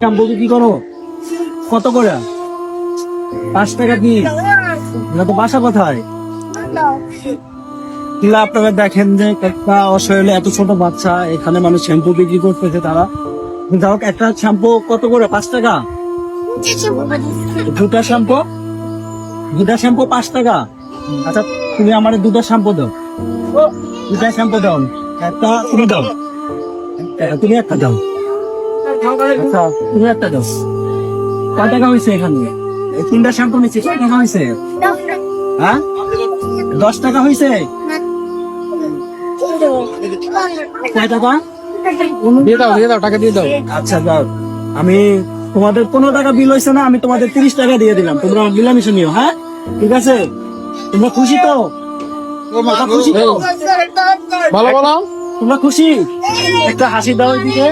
Shampoo কি করো? কত করে? 5 টাকা কি? না তো বাসা কোথায়? কিলা আপনারা দেখেন যে একটা অসহায় এত ছোট বাচ্চা এখানে মানুষ শ্যাম্পু বিক্রি করতেছে তারা। যাই হোক, একটা শ্যাম্পু কত করে? 5 টাকা। দুটা শ্যাম্পু 5 টাকা। আচ্ছা, তুমি আমার দুটো শ্যাম্পু দাও। দুটা শ্যাম্পু দাও। একটা তুমি দাও। তুমি একটা দাও। আচ্ছা, তুমি একটা দাও। কয় টাকা হয়েছে এখানে? এই 3টা শ্যাম্পু নিচ্ছি, কয় টাকা হয়েছে? হ্যাঁ, 10 টাকা হয়েছে। কয় টাকা? দিয়ে দাও টাকা দিয়ে দাও। আচ্ছা যাও, আমি তোমাদের 15 টাকা বিল হয়েছে না, আমি তোমাদের 30 টাকা দিয়ে দিলাম। তোমরা মিলামিশে নিও। হ্যাঁ, ঠিক আছে? তোমরা খুশি তো? তোমরা খুশি তো? ভালো ভালো। তোমরা খুশি? একটা হাসি দাও এদিকে।